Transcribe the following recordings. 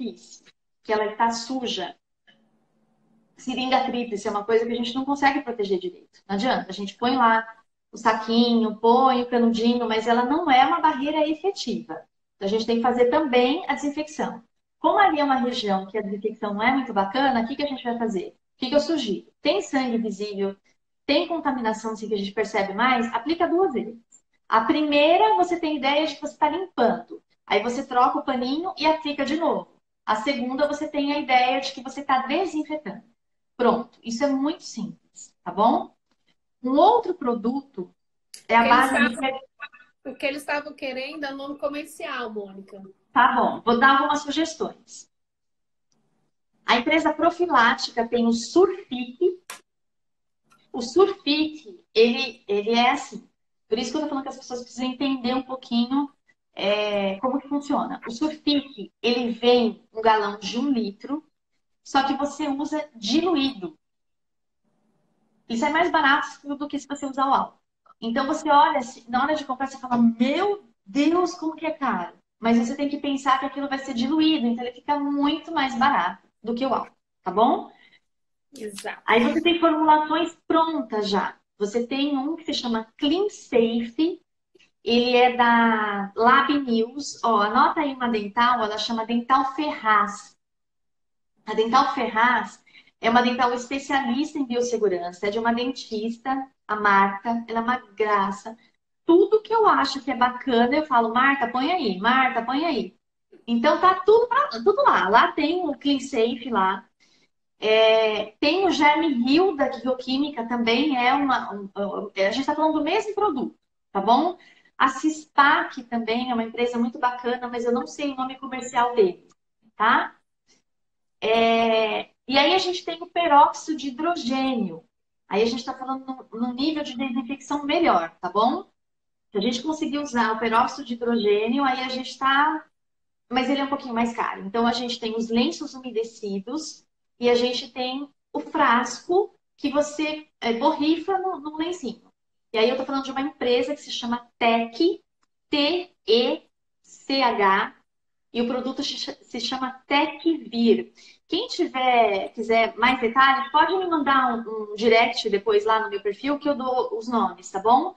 superfície, que ela está suja. Seringa tríplice é uma coisa que a gente não consegue proteger direito. Não adianta, a gente põe lá o saquinho, põe o canudinho, mas ela não é uma barreira efetiva. Então a gente tem que fazer também a desinfecção. Como ali é uma região que a desinfecção não é muito bacana, o que a gente vai fazer? O que eu sugiro? Tem sangue visível, tem contaminação assim que a gente percebe mais, aplica 2 vezes. A primeira, você tem ideia de que você está limpando. Aí você troca o paninho e aplica de novo. A segunda, você tem a ideia de que você está desinfetando. Pronto, isso é muito simples, tá bom? Um outro produto é O a que eles base de... estavam, o que eles estavam querendo é nome comercial, Mônica. Tá bom, vou dar algumas sugestões. A empresa profilática tem o Surfic. O Surfic, ele é assim. Por isso que eu tô falando que as pessoas precisam entender um pouquinho como que funciona. O Surfic, ele vem um galão de 1 litro, só que você usa diluído. Isso é mais barato do que se você usar o álcool. Então você olha, na hora de comprar, você fala, meu Deus, como que é caro. Mas você tem que pensar que aquilo vai ser diluído, então ele fica muito mais barato do que o álcool, tá bom? Exato. Aí você tem formulações prontas já. Você tem um que se chama Clean Safe, ele é da Lab News. Ó, anota aí uma dental, ela chama Dental Ferraz. A Dental Ferraz é uma dental especialista em biossegurança, é de uma dentista, a Marta, ela é uma graça. Tudo que eu acho que é bacana, eu falo, Marta, põe aí, Marta, põe aí. Então tá tudo lá. Lá tem o Clean Safe lá. Tem o Germe Heal da Bioquímica também, a gente está falando do mesmo produto, tá bom? A Cispac também é uma empresa muito bacana, mas eu não sei o nome comercial dele, tá? E aí a gente tem o peróxido de hidrogênio. Aí a gente está falando num nível de desinfecção melhor, tá bom? Se a gente conseguir usar o peróxido de hidrogênio, aí a gente está... Mas ele é um pouquinho mais caro. Então a gente tem os lenços umedecidos e a gente tem o frasco que você borrifa no lencinho. E aí eu tô falando de uma empresa que se chama Tech, Tech, e o produto se chama Techvir. Quem quiser mais detalhes, pode me mandar um direct depois lá no meu perfil que eu dou os nomes, tá bom?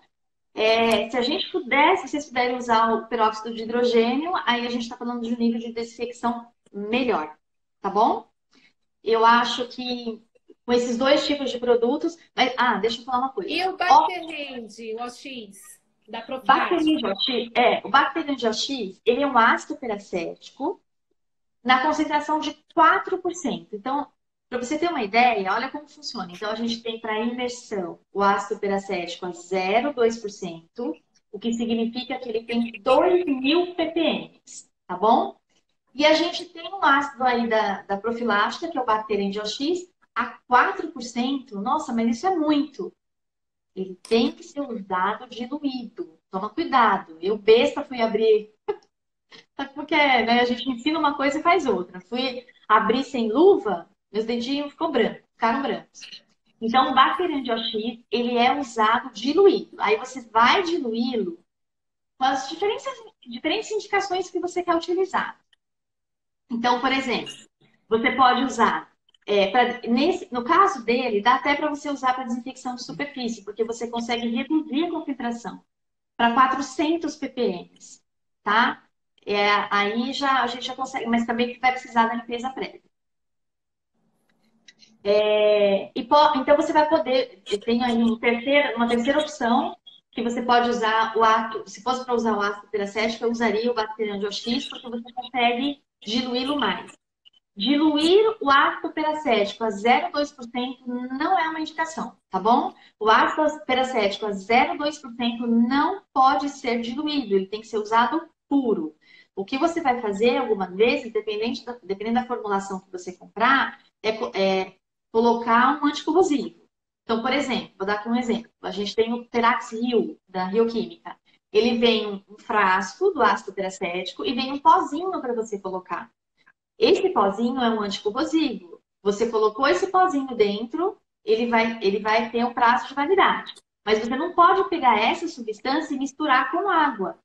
Se a gente pudesse, se vocês puderem usar o peróxido de hidrogênio, aí a gente está falando de um nível de desinfecção melhor, tá bom? Eu acho que com esses 2 tipos de produtos... deixa eu falar uma coisa. E o Ó, Bacterhand, o OX, da Profilática? o Bacteremia X, ele é um ácido peracético na concentração de 4%. Então, para você ter uma ideia, olha como funciona. Então, a gente tem para imersão o ácido peracético a 0,2%, o que significa que ele tem 2.000 ppm, tá bom? E a gente tem um ácido aí da profilática, que é o Bacterium X, a 4%. Nossa, mas isso é muito. Ele tem que ser usado diluído. Toma cuidado. Eu, besta, fui abrir. Porque, né, a gente ensina uma coisa e faz outra. Fui abrir sem luva, meus dedinhos ficaram brancos. Então, o Bacteremia, ele é usado diluído. Aí você vai diluí-lo com as diferentes indicações que você quer utilizar. Então, por exemplo, você pode usar, no caso dele, dá até para você usar para desinfecção de superfície, porque você consegue reduzir a concentração para 400 ppm, tá? Aí a gente já consegue, mas também vai precisar da limpeza prévia. Então você vai poder, tem aí uma terceira opção, que você pode usar se fosse para usar o ácido peracético, eu usaria o Bacterium X, porque você consegue diluí-lo mais. Diluir o ácido peracético a 0,2% não é uma indicação, tá bom? O ácido peracético a 0,2% não pode ser diluído, ele tem que ser usado puro. O que você vai fazer algumas vezes, dependendo da formulação que você comprar, é colocar um anticorrosivo. Então, por exemplo, vou dar aqui um exemplo. A gente tem o Terax Rio, da Rio Química. Ele vem um frasco do ácido peracético e vem um pozinho para você colocar. Esse pozinho é um anticorrosivo. Você colocou esse pozinho dentro, ele vai ter um prazo de validade. Mas você não pode pegar essa substância e misturar com água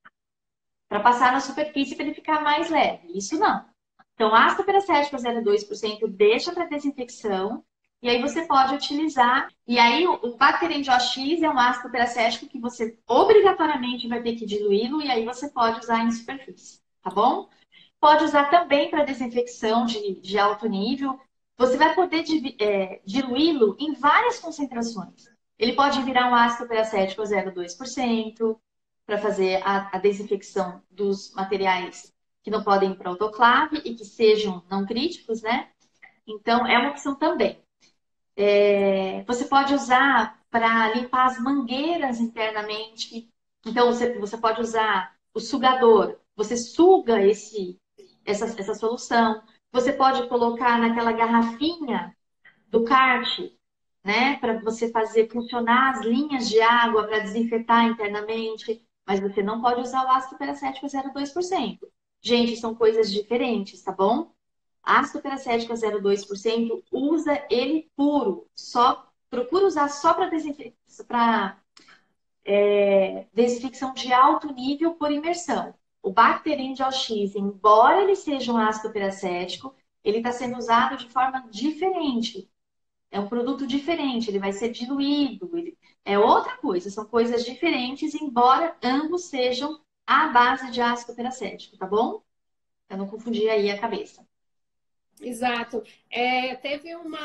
para passar na superfície para ele ficar mais leve. Isso não. Então, ácido peracético a 0,2% deixa para desinfecção. E aí você pode utilizar. E aí o Bacteremia X é um ácido peracético que você obrigatoriamente vai ter que diluí-lo. E aí você pode usar em superfície, tá bom? Pode usar também para desinfecção de alto nível. Você vai poder diluí-lo em várias concentrações. Ele pode virar um ácido peracético a 0,2% para fazer a desinfecção dos materiais que não podem ir para autoclave e que sejam não críticos, né? Então, é uma opção também. Você pode usar para limpar as mangueiras internamente. Então, você pode usar o sugador. Você suga essa solução. Você pode colocar naquela garrafinha do kart, né? Para você fazer funcionar as linhas de água para desinfetar internamente. Mas você não pode usar o ácido peracético a 0,2%. Gente, são coisas diferentes, tá bom? Ácido peracético a 0,2%, usa ele puro. Só procura usar só para desinfecção de alto nível por imersão. O Bacteremia X, embora ele seja um ácido peracético, ele está sendo usado de forma diferente. É um produto diferente, ele vai ser diluído, é outra coisa, são coisas diferentes, embora ambos sejam à base de ácido peracético, tá bom? Eu não confundir aí a cabeça. Exato. Teve uma,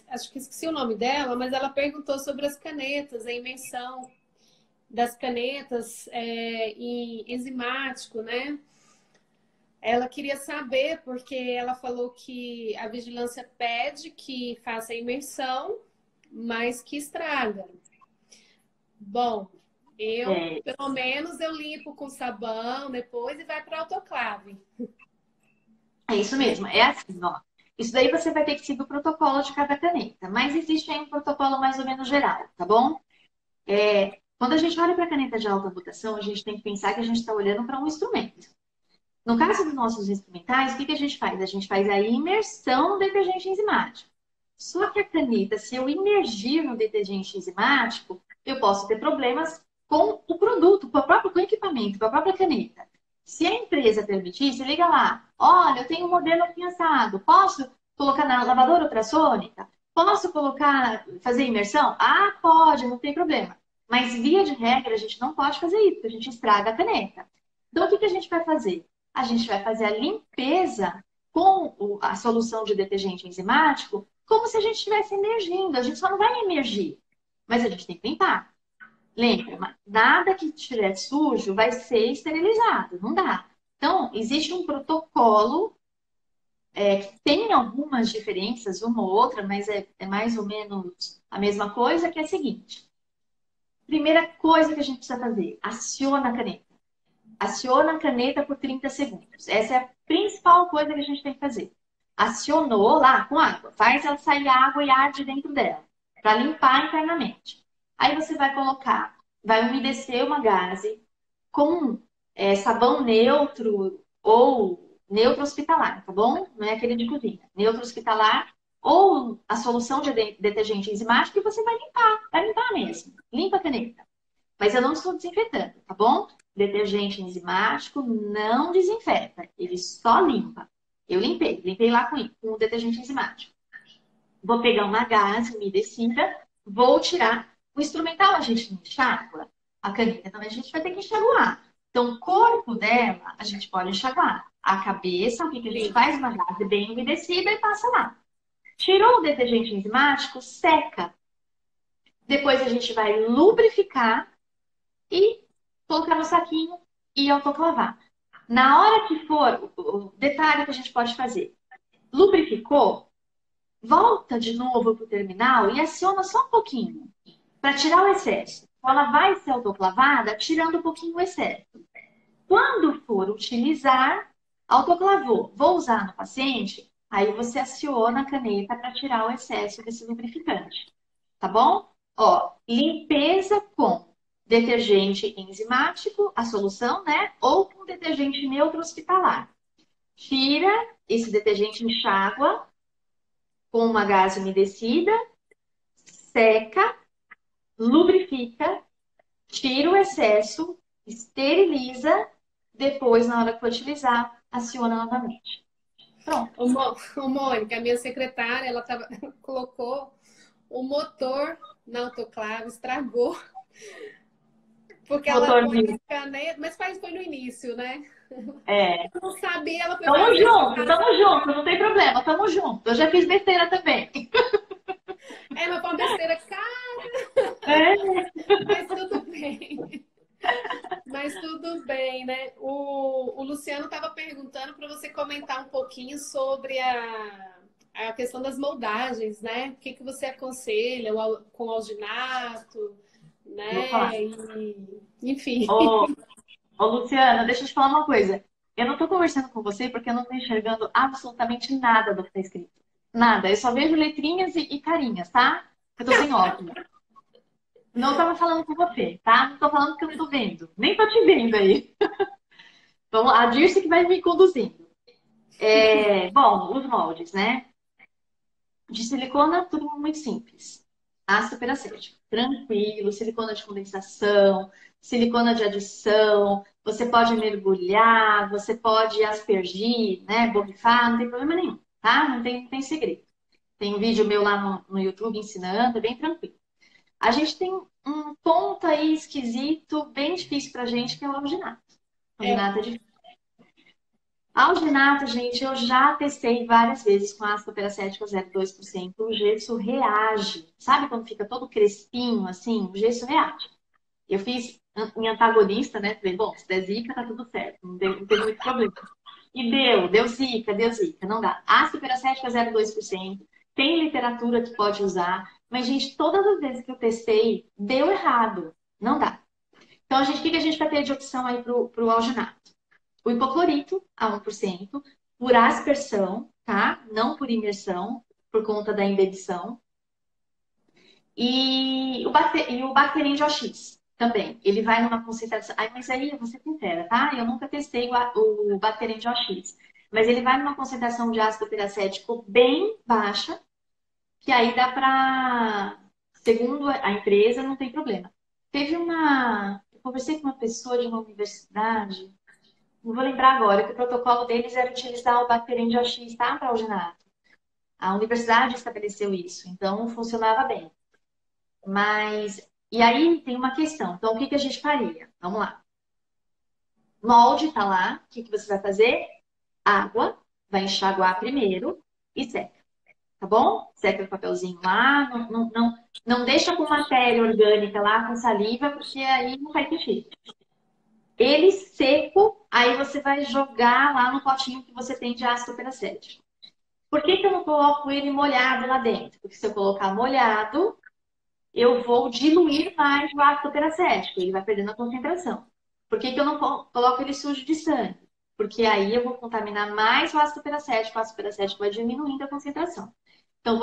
acho que esqueci o nome dela, mas ela perguntou sobre as canetas, a imersão das canetas em enzimático, né? Ela queria saber, porque ela falou que a vigilância pede que faça a imersão, mas que estraga. Bom, pelo menos, eu limpo com sabão depois e vai para autoclave. É isso mesmo, é assim, ó. Isso daí você vai ter que seguir o protocolo de cada caneta, mas existe aí um protocolo mais ou menos geral, tá bom? Quando a gente olha para a caneta de alta rotação, a gente tem que pensar que a gente está olhando para um instrumento. No caso dos nossos instrumentais, o que a gente faz? A gente faz a imersão no detergente enzimático. Só que a caneta, se eu imergir no detergente enzimático, eu posso ter problemas com o produto, com o equipamento, com a própria caneta. Se a empresa permitir, se liga lá, olha, eu tenho um modelo aqui assado, posso colocar na lavadora ultrassônica? Posso fazer imersão? Ah, pode, não tem problema. Mas via de regra, a gente não pode fazer isso, porque a gente estraga a caneta. Então, o que a gente vai fazer? A gente vai fazer a limpeza com a solução de detergente enzimático como se a gente estivesse emergindo. A gente só não vai emergir, mas a gente tem que limpar. Lembra, nada que estiver sujo vai ser esterilizado, não dá. Então, existe um protocolo que tem algumas diferenças, uma ou outra, mas é mais ou menos a mesma coisa, que é a seguinte. Primeira coisa que a gente precisa fazer, aciona a caneta. Aciona a caneta por 30 segundos. Essa é a principal coisa que a gente tem que fazer. Acionou lá com água. Faz ela sair água e ar de dentro dela. Para limpar internamente. Aí você vai umedecer uma gaze com sabão neutro ou neutro hospitalar, tá bom? Não é aquele de cozinha. Neutro hospitalar ou a solução de detergente enzimático e você vai limpar mesmo. Limpa a caneta. Mas eu não estou desinfetando, tá bom? Detergente enzimático não desinfeta, ele só limpa. Eu limpei lá com o detergente enzimático. Vou pegar uma gaze umedecida, vou tirar. O instrumental a gente enxágua, a caneta também a gente vai ter que enxaguar. Então, o corpo dela a gente pode enxaguar. A cabeça, o que a gente faz? Uma gaze bem umedecida e passa lá. Tirou o detergente enzimático, seca. Depois a gente vai lubrificar e colocar no saquinho e autoclavar. Na hora que for, o detalhe que a gente pode fazer, lubrificou, volta de novo para o terminal e aciona só um pouquinho para tirar o excesso. Ela vai ser autoclavada tirando um pouquinho o excesso. Quando for utilizar, autoclavou, vou usar no paciente, aí você aciona a caneta para tirar o excesso desse lubrificante. Tá bom? Ó, limpeza com detergente enzimático, a solução, né? Ou com detergente neutro hospitalar. Tira esse detergente, enxágua com uma gaze umedecida, seca, lubrifica, tira o excesso, esteriliza, depois, na hora que for utilizar, aciona novamente. Pronto. Ô, Mônica, a minha secretária, colocou o motor na autoclave, estragou, porque ela põe Motorzinho. as canetas, mas foi no início, né? É. Eu não sabia, ela foi fazer Tamo junto, não tem problema, tamo junto. Eu já fiz besteira também. mas foi uma besteira, cara, É. mas tudo bem. Mas tudo bem, né? O Luciano estava perguntando para você comentar um pouquinho sobre a questão das moldagens, né? O que você aconselha com alginato, Vou falar. né? Enfim. Ô, ô, Luciana, deixa eu te falar uma coisa. Eu não tô conversando com você porque eu não tô enxergando absolutamente nada do que tá escrito. Nada. Eu só vejo letrinhas e carinhas, tá? Eu tô sem óculos. Não tava falando com você, tá? Não tô falando que eu não tô vendo. Nem tô te vendo aí. Então, a Dirce que vai me conduzindo. Bom, os moldes, né? De silicona, tudo muito simples. Ácido peracético, tranquilo, silicona de condensação, silicona de adição, você pode mergulhar, você pode aspergir, né? Borrifar, não tem problema nenhum, tá? Não tem segredo. Tem um vídeo meu lá no YouTube ensinando, é bem tranquilo. A gente tem um ponto aí esquisito, bem difícil pra gente, que é o alginato. O É, alginato é difícil. Alginato, gente, eu já testei várias vezes com ácido peracético 0,2%. O gesso reage. Sabe quando fica todo crespinho, assim? O gesso reage. Eu fiz em antagonista, né? Falei, bom, se der zica, tá tudo certo. Não teve muito problema. E deu zica, deu zica. Não dá. Ácido peracético 0,2%. Tem literatura que pode usar. Mas, gente, todas as vezes que eu testei, deu errado. Não dá. Então, gente, o que a gente vai ter de opção aí pro alginato? O hipoclorito a 1%, por aspersão, tá? Não por imersão, por conta da embebição. E o bacterim de OX também. Ele vai numa concentração. Ai, mas aí eu vou ser sincera, tá? Eu nunca testei o bacterim de OX. Mas ele vai numa concentração de ácido peracético bem baixa, que aí dá pra. Segundo a empresa, não tem problema. Teve uma. Eu conversei com uma pessoa de uma universidade. Não vou lembrar agora que o protocolo deles era utilizar o bacterim de OX, tá? Para alginato. A universidade estabeleceu isso, então funcionava bem. Mas, e aí tem uma questão. Então, o que a gente faria? Vamos lá. Molde tá lá. O que você vai fazer? Água, vai enxaguar primeiro e seca. Tá bom? Seca o papelzinho lá. Não deixa com matéria orgânica lá, com saliva, porque aí não vai ter jeito. Ele seco, aí você vai jogar lá no potinho que você tem de ácido peracético. Por que eu não coloco ele molhado lá dentro? Porque se eu colocar molhado, eu vou diluir mais o ácido peracético, ele vai perdendo a concentração. Por que eu não coloco ele sujo de sangue? Porque aí eu vou contaminar mais o ácido peracético vai diminuindo a concentração. Então,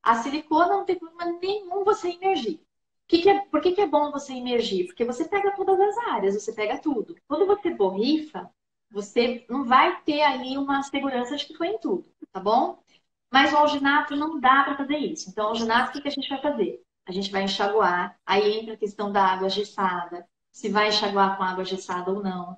a silicona não tem problema nenhum você imergir. Por que é bom você imergir? Porque você pega todas as áreas, você pega tudo. Quando você borrifa, você não vai ter ali uma segurança de que foi em tudo, tá bom? Mas o alginato não dá para fazer isso. Então, o alginato, o que a gente vai fazer? A gente vai enxaguar, aí entra a questão da água gessada, se vai enxaguar com água gessada ou não.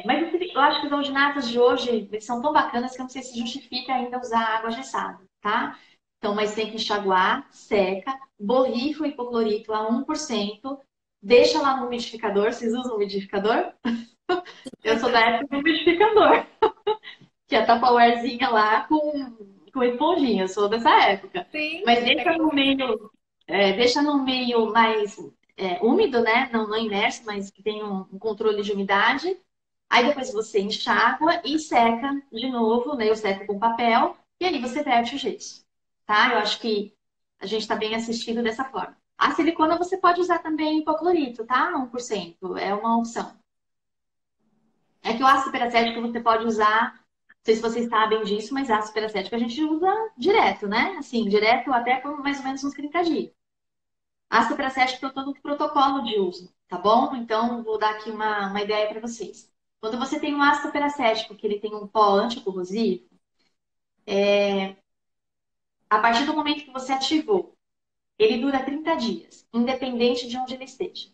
Mas eu acho que os alginatos de hoje, eles são tão bacanas que eu não sei se justifica ainda usar água gessada, tá? Então, mas tem que enxaguar, seca, borrifa o hipoclorito a 1%, deixa lá no umidificador. Vocês usam umidificador? Eu sou da época do umidificador, que é a Tupperwarezinha lá com esponjinha. Eu sou dessa época. sim, Mas deixa no meio mais úmido, né? Não imerso, mas que tem um controle de umidade. Aí depois você enxágua e seca de novo, né? Eu seco com papel e aí você verte o gesso, tá? Eu acho que a gente está bem assistido dessa forma. A silicona você pode usar também hipoclorito, tá? 1%, é uma opção. É que o ácido peracético você pode usar, não sei se vocês sabem disso, mas ácido peracético a gente usa direto, né? Assim, direto até por mais ou menos uns 30 dias. Ácido peracético tem todo o protocolo de uso, tá bom? Então, vou dar aqui uma ideia para vocês. Quando você tem um ácido peracético, que ele tem um pó anticorrosivo, a partir do momento que você ativou, ele dura 30 dias, independente de onde ele esteja.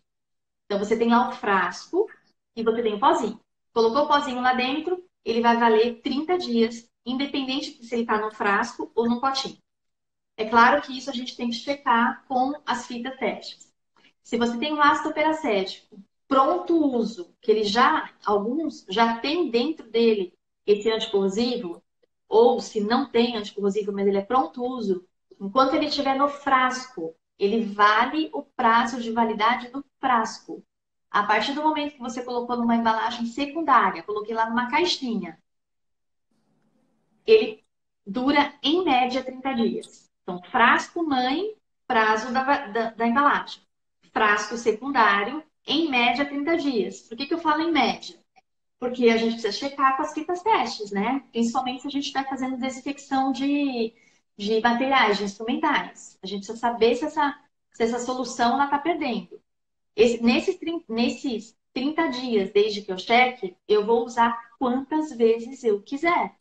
Então, você tem lá um frasco e você tem um pozinho. Colocou o pozinho lá dentro, ele vai valer 30 dias, independente se ele está no frasco ou no potinho. É claro que isso a gente tem que checar com as fitas testes. Se você tem um ácido peracético pronto uso, que ele já, alguns já tem dentro dele esse anticorrosivo, ou se não tem anticorrosivo, mas ele é pronto uso, enquanto ele estiver no frasco, ele vale o prazo de validade do frasco. A partir do momento que você colocou numa embalagem secundária, coloquei lá numa caixinha, ele dura em média 30 dias. Então, frasco mãe, prazo da embalagem. Frasco secundário, em média 30 dias. Por que eu falo em média? Porque a gente precisa checar com as fitas testes, né? Principalmente se a gente está fazendo desinfecção de materiais, de instrumentais. A gente precisa saber se essa solução está perdendo. Nesses 30 dias, desde que eu cheque, eu vou usar quantas vezes eu quiser.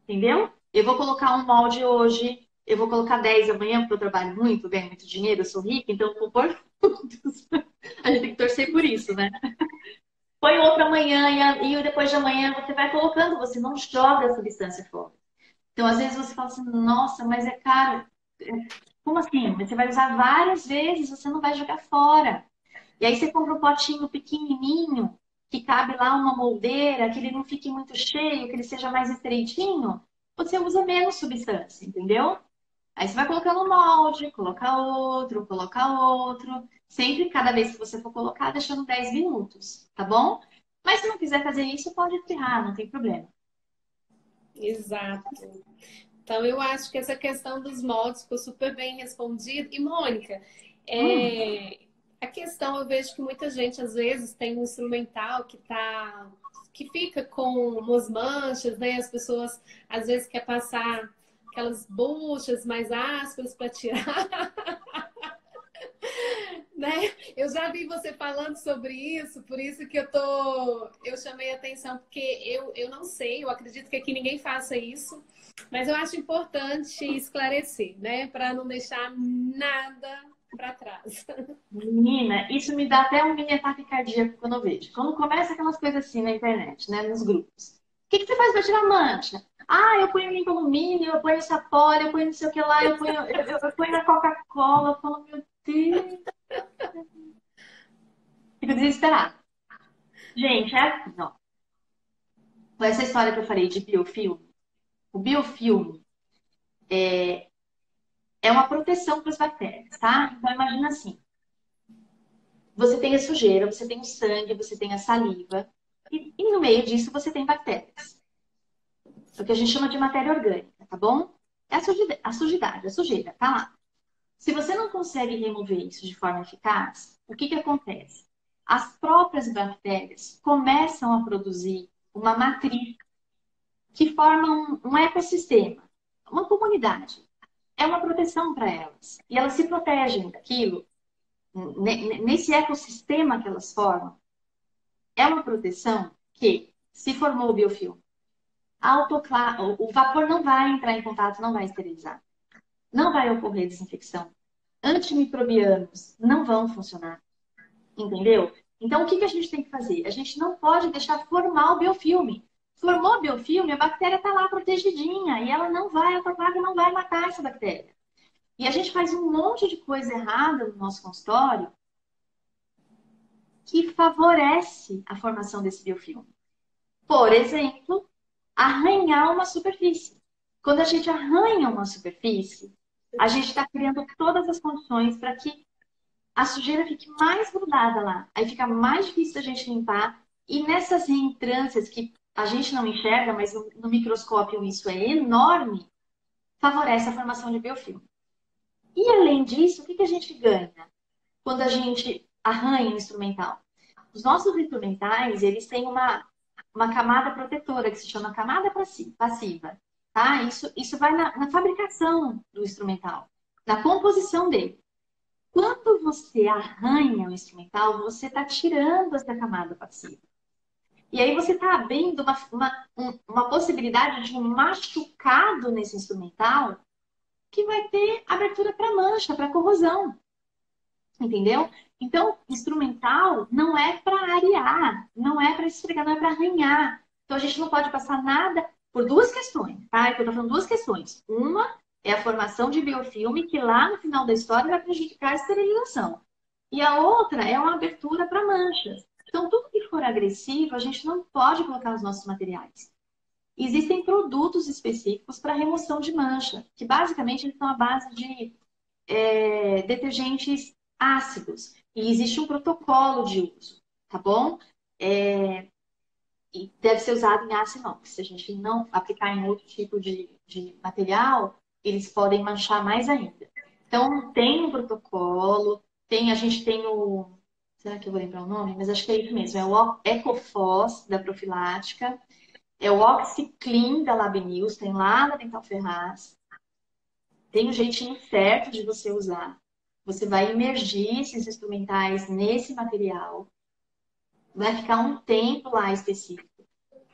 Entendeu? Eu vou colocar um molde hoje, eu vou colocar 10 amanhã, porque eu trabalho muito, ganho muito dinheiro, eu sou rica, então eu vou pôr muitos. A gente tem que torcer por isso, né? Põe outro amanhã e depois de amanhã você vai colocando, você não joga a substância fora. Então, às vezes você fala assim, nossa, mas é caro. Como assim? Você vai usar várias vezes, você não vai jogar fora. E aí você compra um potinho pequenininho, que cabe lá uma moldeira, que ele não fique muito cheio, que ele seja mais estreitinho, você usa menos substância, entendeu? Aí você vai colocando um molde, coloca outro. Sempre, cada vez que você for colocar, deixando 10 minutos, tá bom? Mas se não quiser fazer isso, pode espirrar, não tem problema. Exato. Então, eu acho que essa questão dos moldes ficou super bem respondida. E, Mônica, Hum, a questão, eu vejo que muita gente, às vezes, tem um instrumental que fica com umas manchas, né? As pessoas, às vezes, quer passar aquelas buchas mais ásperas para tirar. Né? Eu já vi você falando sobre isso, por isso que eu chamei a atenção, porque eu não sei, eu acredito que aqui ninguém faça isso, mas eu acho importante esclarecer, né? Para não deixar nada para trás. menina, isso me dá até um mini ataque cardíaco quando eu vejo. Quando começa aquelas coisas assim na internet, né? Nos grupos. O que você faz para tirar mancha? Ah, eu ponho limpo alumínio, eu ponho sapólio, eu ponho não sei o que lá, eu ponho na Coca-Cola. Eu falo, meu Deus, fico desesperada. Gente, é assim, ó. Com essa história que eu falei de biofilme, o biofilme é uma proteção para as bactérias, tá? Então, imagina assim: você tem a sujeira, você tem o sangue, você tem a saliva, e no meio disso você tem bactérias. É o que a gente chama de matéria orgânica, tá bom? É a sujidade, a sujeira, tá lá. Se você não consegue remover isso de forma eficaz, o que acontece? As próprias bactérias começam a produzir uma matriz que forma um ecossistema, uma comunidade. É uma proteção para elas. E elas se protegem daquilo, nesse ecossistema que elas formam, é uma proteção que, se formou o biofilme, o vapor não vai entrar em contato, não vai esterilizar. Não vai ocorrer desinfecção. Antimicrobianos não vão funcionar. Entendeu? Então, o que a gente tem que fazer? A gente não pode deixar formar o biofilme. Formou o biofilme, a bactéria está lá protegidinha e ela não vai, a praga não vai matar essa bactéria. E a gente faz um monte de coisa errada no nosso consultório que favorece a formação desse biofilme. Por exemplo, arranhar uma superfície. Quando a gente arranha uma superfície, a gente está criando todas as condições para que a sujeira fique mais grudada lá. Aí fica mais difícil da gente limpar. E nessas reentrâncias que a gente não enxerga, mas no microscópio isso é enorme, favorece a formação de biofilme. E além disso, o que a gente ganha quando a gente arranha um instrumental? Os nossos instrumentais, eles têm uma camada protetora que se chama camada passiva. Tá? Isso vai na fabricação do instrumental, na composição dele. Quando você arranha o instrumental, você está tirando essa camada passiva. E aí você está abrindo uma possibilidade de um machucado nesse instrumental que vai ter abertura para mancha, para corrosão. Entendeu? Então, instrumental não é para arear, não é para esfregar, não é para arranhar. Então a gente não pode passar nada por duas questões, tá? Eu tô falando duas questões. Uma é a formação de biofilme, que lá no final da história vai prejudicar a esterilização. E a outra é uma abertura para manchas. Então, tudo que for agressivo, a gente não pode colocar nos nossos materiais. Existem produtos específicos para remoção de mancha, que basicamente eles são à base de detergentes ácidos. E existe um protocolo de uso, tá bom? E deve ser usado em aço inox. Se a gente não aplicar em outro tipo de material, eles podem manchar mais ainda. Então, tem um protocolo, a gente tem o. Será que eu vou lembrar o nome? Mas acho que é isso mesmo. É o Ecofos da profilática, é o OxiClean da Lab News, tem lá na Dental Ferraz. Tem um jeitinho certo de você usar. Você vai imergir esses instrumentais nesse material. Vai ficar um tempo lá específico.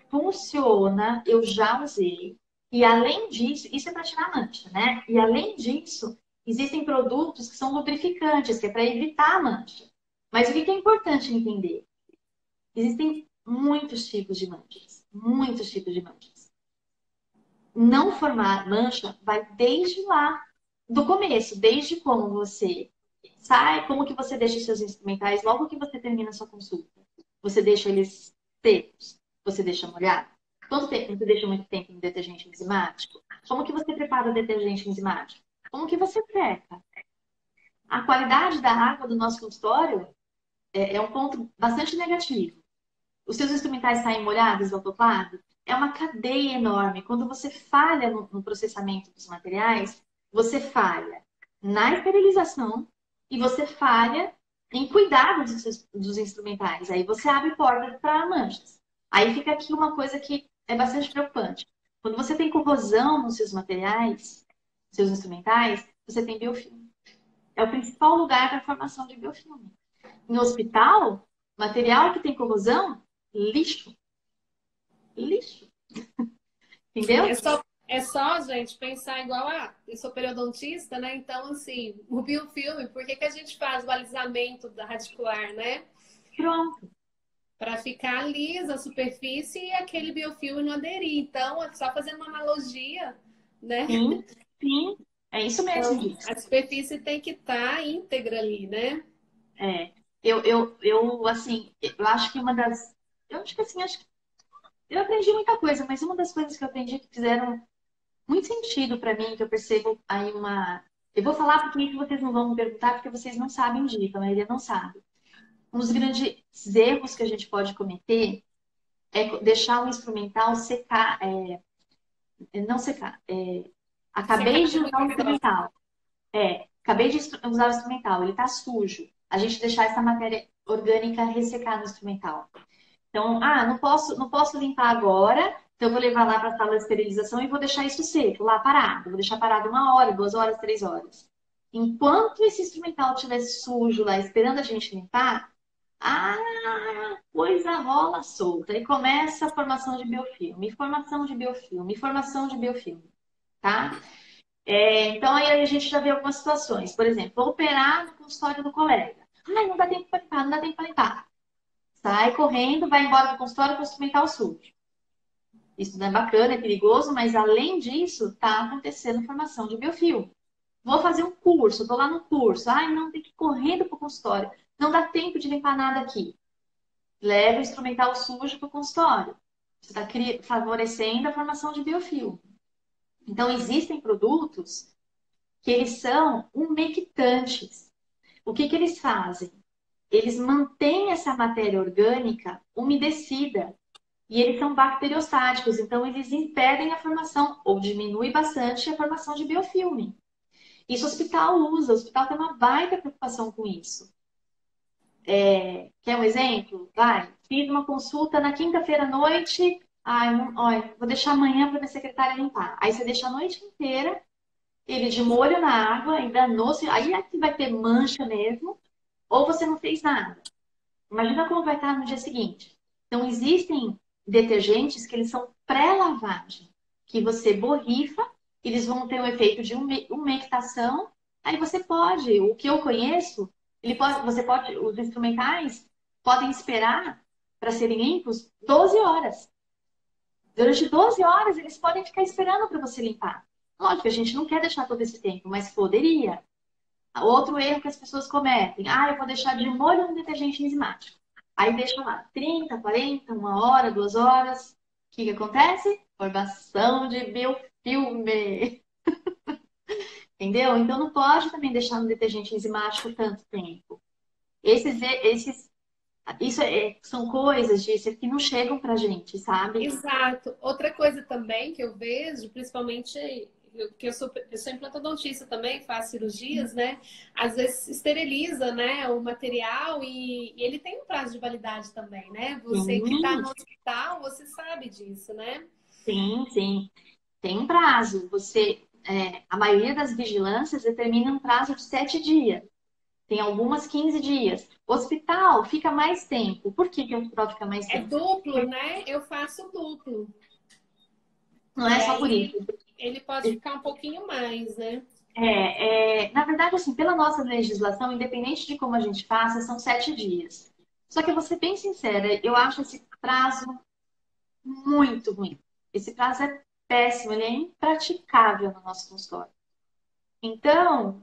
Funciona, eu já usei. E além disso, isso é para tirar mancha, né? E além disso, existem produtos que são lubrificantes, que é para evitar a mancha. Mas o que é importante entender? Existem muitos tipos de manchas. Muitos tipos de manchas. Não formar mancha vai desde lá, do começo, desde como você sai, como que você deixa os seus instrumentais logo que você termina a sua consulta. Você deixa eles secos? Você deixa molhado? Quanto tempo? Você deixa muito tempo em detergente enzimático? Como que você prepara o detergente enzimático? Como que você seca? A qualidade da água do nosso consultório é um ponto bastante negativo. Os seus instrumentais saem molhados, autoclave? É uma cadeia enorme. Quando você falha no processamento dos materiais, você falha na esterilização e você falha em cuidar dos instrumentais. Aí você abre portas para manchas. Aí fica aqui uma coisa que é bastante preocupante. Quando você tem corrosão nos seus materiais, seus instrumentais, você tem biofilme. É o principal lugar para a formação de biofilme. Em hospital, material que tem corrosão, lixo. Lixo. É Entendeu? só, é só, gente, pensar igual eu sou periodontista, né? Então, assim, o biofilme, por que que a gente faz o alisamento da radicular, né? Pronto. Para ficar lisa a superfície e aquele biofilme não aderir. Então, é só fazendo uma analogia, né? Sim, sim. É isso mesmo, Então, disso. a superfície tem que estar íntegra ali, né? É. Assim, eu acho que uma das. Eu acho que assim, acho que eu aprendi muita coisa, mas uma das coisas que eu aprendi que fizeram muito sentido para mim, que eu percebo aí uma. Eu vou falar porque isso vocês não vão me perguntar, porque vocês não sabem disso, a maioria não sabe. Um dos grandes erros que a gente pode cometer é deixar o instrumental secar, não secar. Acabei Secar de muito usar o próximo. instrumental. Acabei de usar o instrumental, ele tá sujo. A gente deixar essa matéria orgânica ressecar no instrumental. Então, não posso limpar agora, então eu vou levar lá para a sala de esterilização e vou deixar isso seco, lá parado. Vou deixar parado 1 hora, 2 horas, 3 horas. Enquanto esse instrumental estiver sujo lá, esperando a gente limpar, a coisa rola solta e começa a formação de biofilme, formação de biofilme, formação de biofilme, tá? Então, aí a gente já vê algumas situações. Por exemplo, vou operar no consultório do colega. Ai, não dá tempo para limpar, não dá tempo para limpar. Sai correndo, vai embora do consultório com o instrumental sujo. Isso não é bacana, é perigoso, mas além disso, está acontecendo formação de biofilme. Vou fazer um curso, estou lá no curso. Ai, não, tem que ir correndo para o consultório. Não dá tempo de limpar nada aqui. Leva o instrumental sujo para o consultório. Você está favorecendo a formação de biofilme. Então, existem produtos que eles são umectantes. O que eles fazem? Eles mantêm essa matéria orgânica umedecida e eles são bacteriostáticos, então eles impedem a formação ou diminui bastante a formação de biofilme. Isso o hospital usa, o hospital tem uma baita preocupação com isso. Quer um exemplo? Vai, fiz uma consulta na quinta-feira à noite, olha, vou deixar amanhã para minha secretária limpar. Aí você deixa a noite inteira, ele de molho na água, enganou-se, aí é que vai ter mancha mesmo, ou você não fez nada. Imagina como vai estar no dia seguinte. Então, existem detergentes que eles são pré-lavagem, que você borrifa, eles vão ter o efeito de umectação, aí você pode, o que eu conheço, os instrumentais podem esperar para serem limpos 12 horas. Durante 12 horas, eles podem ficar esperando para você limpar. Lógico, a gente não quer deixar todo esse tempo, mas poderia. Outro erro que as pessoas cometem. Ah, eu vou deixar de molho no detergente enzimático. Aí deixa lá 30, 40, 1 hora, 2 horas. O que que acontece? Formação de biofilme. Entendeu? Então não pode também deixar no detergente enzimático tanto tempo. São coisas, disso que não chegam pra gente, sabe? Exato. Outra coisa também que eu vejo, principalmente que eu sou implantodontista também, faço cirurgias, né? Às vezes esteriliza, né, o material e ele tem um prazo de validade também, né? Você que está Sim, no hospital, você sabe disso, né? sim, sim. Tem um prazo. A maioria das vigilâncias determina um prazo de 7 dias. Tem algumas 15 dias. Hospital fica mais tempo. Por que que o hospital fica mais É tempo? duplo, né? Eu faço duplo. Não E é só por isso. aí ele pode ficar um pouquinho mais, né? Na verdade, assim, pela nossa legislação, independente de como a gente faça, são 7 dias. Só que eu vou ser bem sincera, eu acho esse prazo muito ruim. Esse prazo é péssimo, ele é impraticável no nosso consultório. Então,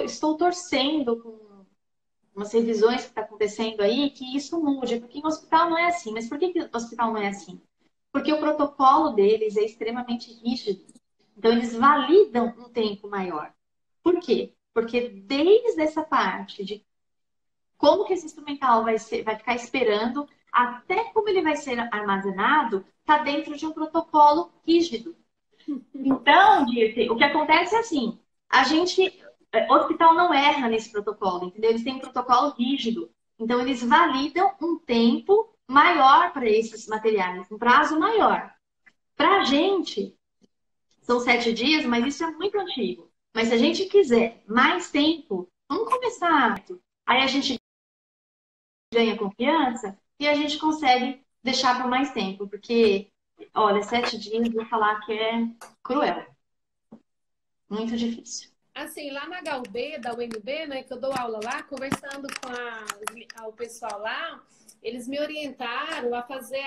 estou torcendo com umas revisões que está acontecendo aí que isso mude, porque em hospital não é assim. Mas por que que o hospital não é assim? Porque o protocolo deles é extremamente rígido. Então, eles validam um tempo maior. Por quê? Porque desde essa parte de como que esse instrumental vai ficar esperando, até como ele vai ser armazenado, está dentro de um protocolo rígido. Então, Dirce, o que acontece é assim, o hospital não erra nesse protocolo, entendeu? Eles têm um protocolo rígido. Então, eles validam um tempo maior para esses materiais, um prazo maior. Para a gente, são 7 dias, mas isso é muito antigo. Mas se a gente quiser mais tempo, vamos começar. Aí a gente ganha confiança e a gente consegue deixar por mais tempo. Porque, olha, 7 dias, vou falar que é cruel. Muito difícil. Assim, lá na HUB, da UNB, né, que eu dou aula lá, conversando com o pessoal lá, eles me orientaram a fazer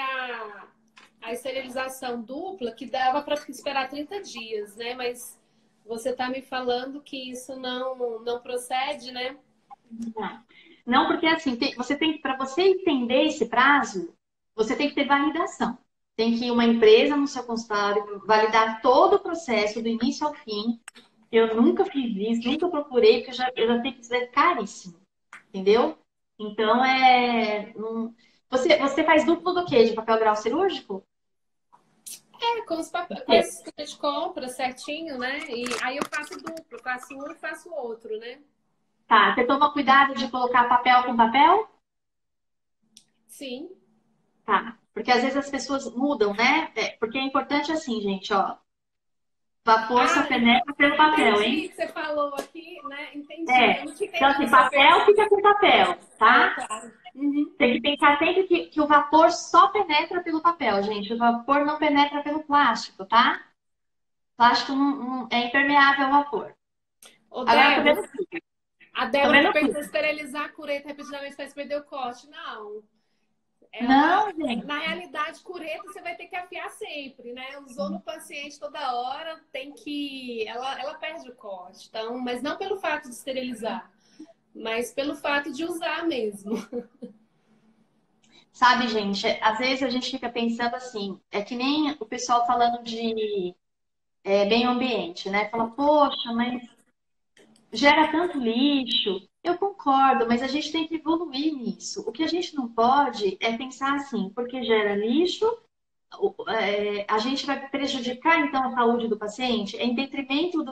a esterilização dupla, que dava para esperar 30 dias, né? Mas você está me falando que isso não procede, né? Não, não porque assim, para você entender esse prazo, você tem que ter validação. Tem que ir uma empresa no seu consultório validar todo o processo do início ao fim. Eu nunca fiz isso, nunca procurei, porque eu já sei que isso é caríssimo, entendeu? Então, você faz duplo do quê? De papel grau cirúrgico? É, com É. coisas que a gente compra certinho, né? E aí eu faço duplo, faço um e faço outro, né? Tá, você toma cuidado de colocar papel com papel? Sim. Tá, porque às vezes as pessoas mudam, né? Porque é importante assim, gente, ó. Vapor só Ah, penetra pelo papel, entendi hein? o que você falou aqui, né? Entendi. Eu É. não tinha Então, entendido assim, a sua papel pergunta. fica com papel, Ah, tá? tá. Uhum. Tem que pensar sempre que o vapor só penetra pelo papel, gente. O vapor não penetra pelo plástico, tá? Plástico é impermeável ao vapor. Ô, Agora, tô Débora, vendo aqui. a Tô Débora vendo tá aqui. perguntando esterilizar a cureta rapidamente faz perder o corte. Não. Ela, Não, gente. na realidade, cureta você vai ter que afiar sempre, né? Usou no paciente toda hora, tem que. Ela perde o corte. Então, mas não pelo fato de esterilizar, mas pelo fato de usar mesmo. Sabe, gente, às vezes a gente fica pensando assim, é que nem o pessoal falando de meio ambiente, né? Fala, poxa, mas gera tanto lixo. Eu concordo, mas a gente tem que evoluir nisso. O que a gente não pode é pensar assim, porque gera lixo, a gente vai prejudicar então a saúde do paciente? É em detrimento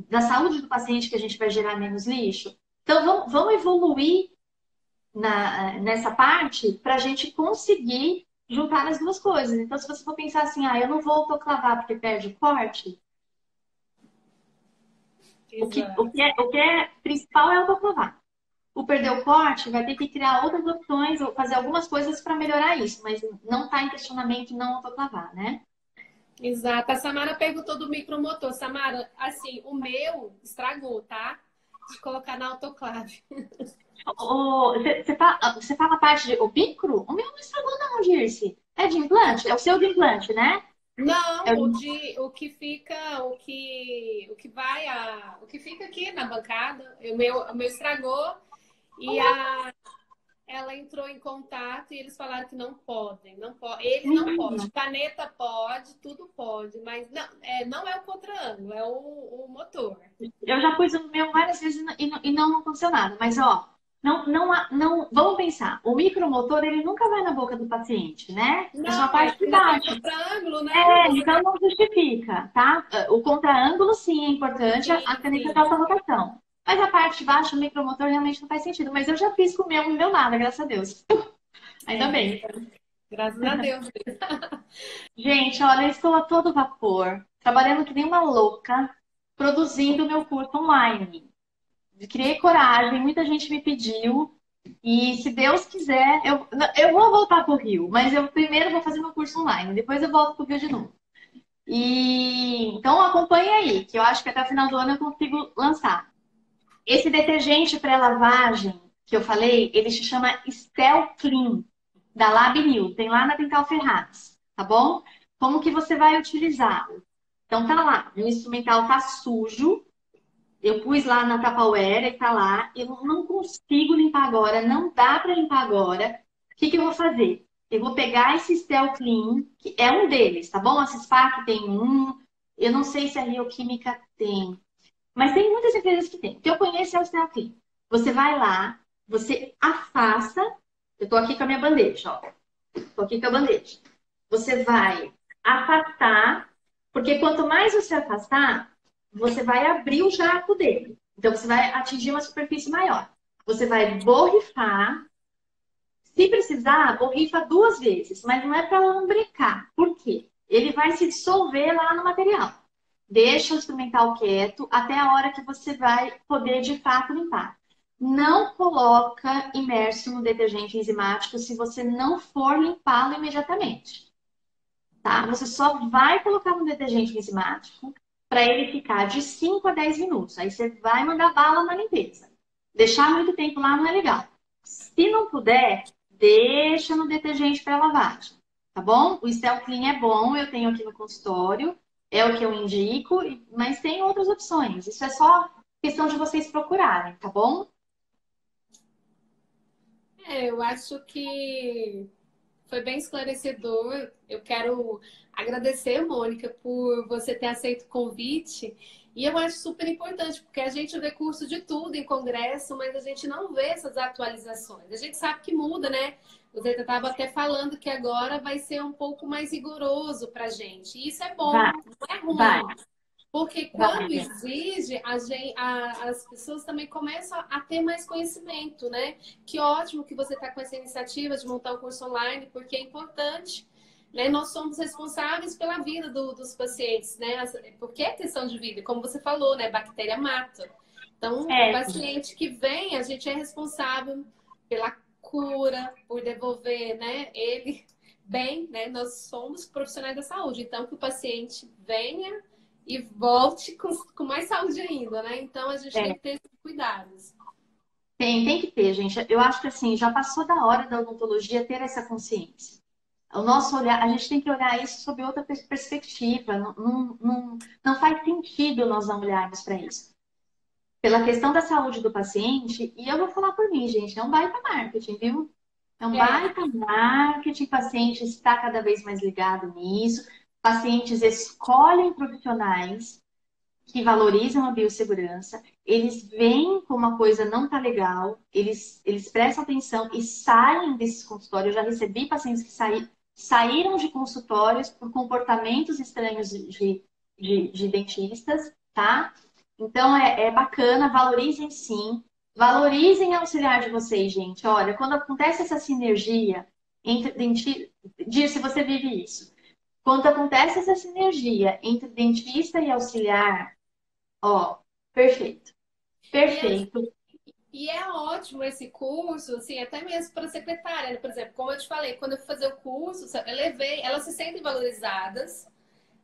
da saúde do paciente que a gente vai gerar menos lixo? Então vamos evoluir nessa parte para a gente conseguir juntar as duas coisas. Então, se você for pensar assim, eu não vou autoclavar porque perde o corte, Exato. o que é principal é autoclavar. O perder o corte vai ter que criar outras opções ou fazer algumas coisas para melhorar isso, mas não está em questionamento não autoclavar, né? Exato. A Samara perguntou do micromotor. Samara, assim, o meu estragou, tá? De colocar na autoclave. Você fala a parte de o micro? O meu não estragou não, Dirce. É de implante? É o seu de implante, né? É Não, o- o que fica aqui na bancada, o meu estragou e ela entrou em contato e eles falaram que não podem, não pode, ele não pode, Menina, caneta pode, tudo pode, mas não, não é o contra-ângulo, é o motor. eu já pus o meu várias vezes e não aconteceu nada. Mas, ó, não, vamos pensar. O micromotor, ele nunca vai na boca do paciente, né? É só a Não, mas parte de ainda tem baixo. contra-ângulo, né? É, Você então não justifica, tá? O contra-ângulo, sim, é importante, sim, a caneta de sim. alta rotação. Mas a parte de baixo, o micromotor, realmente não faz sentido. Mas eu já fiz com o meu, não deu nada, graças a Deus. Ainda É, bem. então, graças a Deus. Gente, olha, eu estou a todo vapor, trabalhando que nem uma louca, produzindo o meu curso online. Criei coragem, muita gente me pediu. E se Deus quiser, eu vou voltar para o Rio, mas eu primeiro vou fazer meu curso online, depois eu volto para o Rio de novo. E então acompanhe aí, que eu acho que até o final do ano eu consigo lançar. Esse detergente pré-lavagem que eu falei, ele se chama Stel Clean, da Lab New. Tem lá na Dental Ferraz, tá bom? Como que você vai utilizá-lo? Então tá lá, o instrumental tá sujo. Eu pus lá na Tupperware e tá lá. Eu não consigo limpar agora, não dá para limpar agora. O que que eu vou fazer? Eu vou pegar esse Stel Clean, que é um deles, tá bom? A Cispac tem um. Eu não sei se a Bioquímica tem. Mas tem muitas empresas que tem. O que eu conheço é o Snap Clean. Você vai lá, você afasta. Eu tô aqui com a minha bandeja, ó. Tô aqui com a bandeja. Você vai afastar, porque quanto mais você afastar, você vai abrir o jato dele. Então você vai atingir uma superfície maior. Você vai borrifar. Se precisar, borrifa 2 vezes, mas não é para lambrecar. Por quê? Ele vai se dissolver lá no material. Deixa o instrumental quieto até a hora que você vai poder de fato limpar. Não coloca imerso no detergente enzimático se você não for limpá-lo imediatamente, tá? Você só vai colocar no detergente enzimático para ele ficar de 5 a 10 minutos. Aí você vai mandar bala na limpeza. Deixar muito tempo lá não é legal. Se não puder, deixa no detergente para lavagem, tá bom? O Stel Clean é bom, eu tenho aqui no consultório, é o que eu indico, mas tem outras opções. Isso é só questão de vocês procurarem, tá bom? Eu acho que foi bem esclarecedor. Eu quero agradecer, Mônica, por você ter aceito o convite. E eu acho super importante, porque a gente vê curso de tudo em congresso, mas a gente não vê essas atualizações. A gente sabe que muda, né? Você estava até falando que agora vai ser um pouco mais rigoroso para a gente. E isso é Vai, bom, não é vai, ruim. Porque vai, quando exige, as pessoas também começam a ter mais conhecimento, né? Que ótimo que você está com essa iniciativa de montar um curso online, porque é importante, né? Nós somos responsáveis pela vida dos pacientes, né? Porque é questão de vida, como você falou, né? Bactéria mata. Então, o é, paciente que vem, a gente é responsável pela cura, por devolver, né? Ele bem, né? Nós somos profissionais da saúde, então que o paciente venha e volte com mais saúde ainda, né? Então a gente tem é. que ter esses cuidados. Tem que ter, gente. Eu acho que assim, já passou da hora da odontologia ter essa consciência. O nosso olhar, a gente tem que olhar isso sob outra perspectiva. Não faz sentido nós não olharmos para isso. Pela questão da saúde do paciente, e eu vou falar por mim, gente, é um baita marketing, viu? É um É, baita marketing, o paciente está cada vez mais ligado nisso, pacientes escolhem profissionais que valorizam a biossegurança, eles veem como a coisa não está legal, eles prestam atenção e saem desses consultórios. Eu já recebi pacientes que saíram de consultórios por comportamentos estranhos de dentistas, tá? Então é bacana, valorizem sim, valorizem o auxiliar de vocês, gente. Olha, quando acontece essa sinergia entre dentista, se você vive isso. Quando acontece essa sinergia entre dentista e auxiliar, ó, perfeito. e, é, Perfeito. e é ótimo esse curso, assim, até mesmo para secretária, né? Por exemplo, como eu te falei, quando eu fui fazer o curso, eu levei, elas se sentem valorizadas,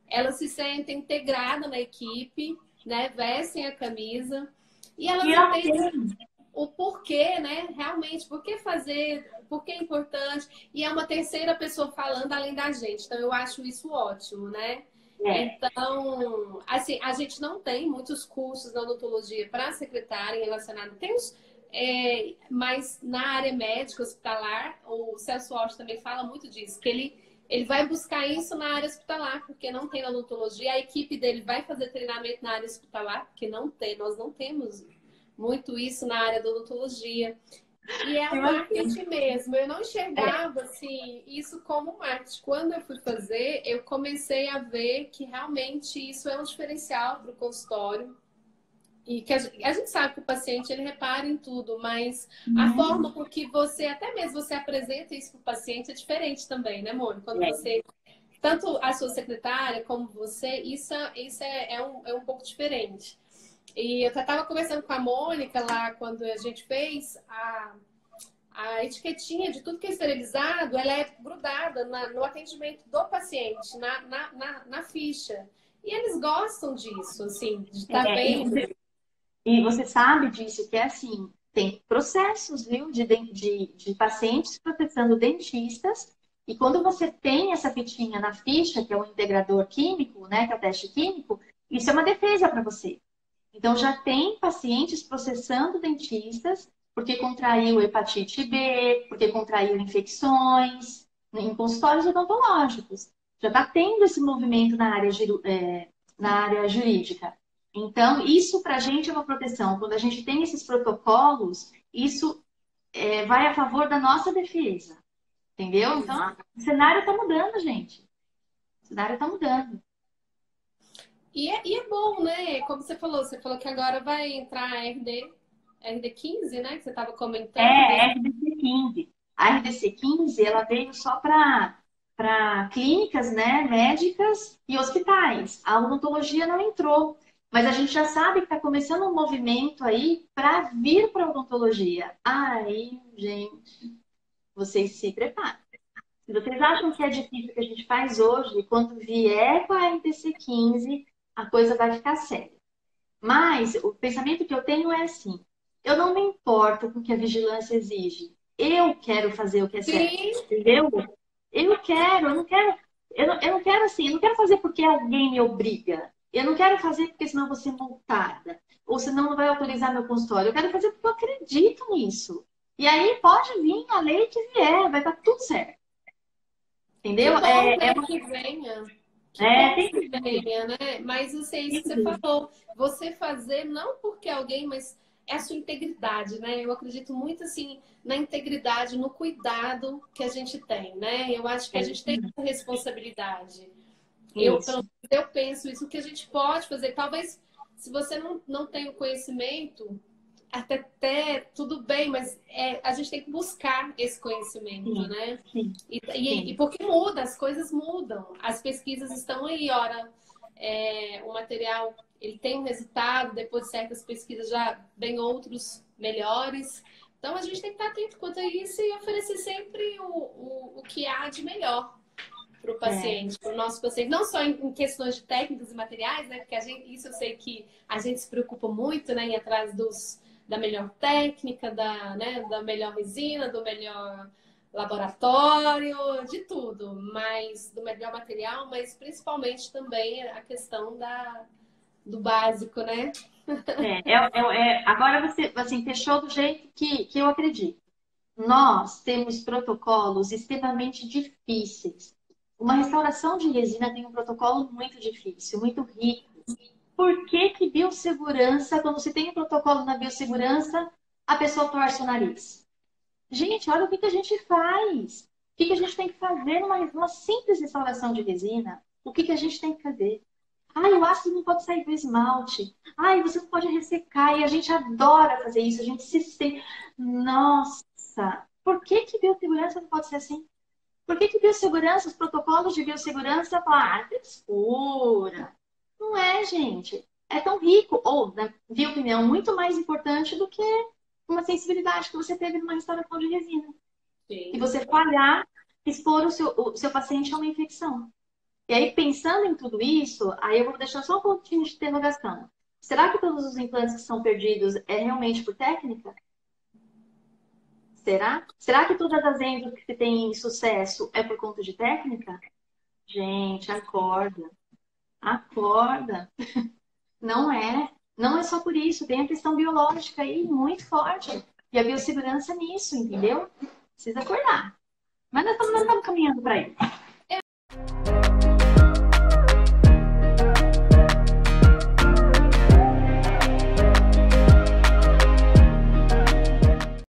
elas se sentem integradas na equipe, né? Vestem a camisa e E elas ela entendem tem. o porquê, né? Realmente, por que fazer, por que é importante. E é uma terceira pessoa falando além da gente. Então, eu acho isso ótimo, né? É, Então, assim, a gente não tem muitos cursos na odontologia para secretária relacionado. Tem os, mas na área médica, hospitalar, o Celso Walsh também fala muito disso, que ele vai buscar isso na área hospitalar, porque não tem na odontologia. A equipe dele vai fazer treinamento na área hospitalar, porque não tem, nós não temos muito isso na área da odontologia. E é o imagina. marketing mesmo. Eu não É, enxergava assim, isso como marketing. Quando eu fui fazer, eu comecei a ver que realmente isso é um diferencial para o consultório. E que a gente sabe que o paciente ele repara em tudo, mas a uhum, forma com que você, até mesmo você apresenta isso para o paciente é diferente também, né, Mônica? Quando é. você, tanto a sua secretária como você, isso é um pouco diferente. E eu estava conversando com a Mônica lá quando a gente fez a etiquetinha de tudo que é esterilizado, ela é grudada no atendimento do paciente, na ficha. E eles gostam disso, assim, de estar É, vendo. e você sabe disso, que é assim, tem processos, viu, de pacientes processando dentistas, e quando você tem essa fitinha na ficha, que é o integrador químico, né, que é o teste químico, isso é uma defesa para você. Então, já tem pacientes processando dentistas porque contraiu hepatite B, porque contraiu infecções em consultórios odontológicos. Já está tendo esse movimento na área jurídica. Então, isso para a gente é uma proteção. Quando a gente tem esses protocolos, isso vai a favor da nossa defesa. Entendeu? Então, o cenário está mudando, gente. O cenário está mudando. E é bom, né? Como você falou que agora vai entrar a RD15, né? Que você estava comentando. É, RDC-15. A RDC-15, ela veio só para clínicas, né, médicas e hospitais. A odontologia não entrou, mas a gente já sabe que está começando um movimento aí para vir para a odontologia. Aí, gente, vocês se preparem. Se vocês acham que é difícil o que a gente faz hoje, quando vier com a RDC-15, a coisa vai ficar séria. Mas o pensamento que eu tenho é assim: eu não me importo com o que a vigilância exige. Eu quero fazer o que é certo, Sim, entendeu? Eu não quero, eu não quero assim, eu não quero fazer porque alguém me obriga. Eu não quero fazer porque senão eu vou ser multada. Ou senão não vai autorizar meu consultório. Eu quero fazer porque eu acredito nisso. E aí pode vir a lei que vier, vai estar tudo certo. Entendeu? que bom, né, que venha. Que bom Tem que que vir, venha, né? Mas isso é isso tem que que você vir. falou. Você fazer não porque alguém, mas é a sua integridade, né? Eu acredito muito assim na integridade, no cuidado que a gente tem, né? Eu acho que É a gente tem isso. essa responsabilidade. Pelo Isso. menos eu penso isso, o que a gente pode fazer. Talvez, se você não tem o conhecimento, até tudo bem, mas a gente tem que buscar esse conhecimento, Sim, né? sim, E sim. porque muda, as coisas mudam. As pesquisas estão aí, ora, o material ele tem um resultado, depois de certas pesquisas já vem outros melhores. Então a gente tem que estar atento quanto a isso e oferecer sempre o que há de melhor para o É. paciente, para o nosso paciente, não só em questões de técnicas e materiais, né? Porque isso eu sei que a gente se preocupa muito, né? Em ir atrás da melhor técnica, da melhor resina, do melhor laboratório, de tudo, mas do melhor material, mas principalmente também a questão do básico, né? Agora você assim, fechou do jeito que eu acredito. Nós temos protocolos extremamente difíceis. Uma restauração de resina tem um protocolo muito difícil, muito rico. Por que que biossegurança, quando se tem um protocolo na biossegurança, a pessoa torce o nariz? Gente, olha o que que a gente faz. O que que a gente tem que fazer numa simples restauração de resina? O que que a gente tem que fazer? Ai, o ácido não pode sair do esmalte. Ai, você não pode ressecar. E a gente adora fazer isso. A gente se sente. Nossa, por que que biossegurança não pode ser assim? Por que que biossegurança, os protocolos de biossegurança, frescura? Não é, gente. É tão rico, ou, na minha opinião, muito mais importante do que uma sensibilidade que você teve numa restauração de resina. E Sim. você falhar, expor o seu paciente a uma infecção. E aí, pensando em tudo isso, aí eu vou deixar só um pontinho de interrogação. Será que todos os implantes que são perdidos é realmente por técnica? Será? Será que todas as enzimas que têm sucesso é por conta de técnica? Gente, acorda. Acorda. Não é. Não é só por isso. Tem a questão biológica aí muito forte. E a biossegurança nisso, entendeu? Precisa acordar. Mas nós estamos caminhando para isso.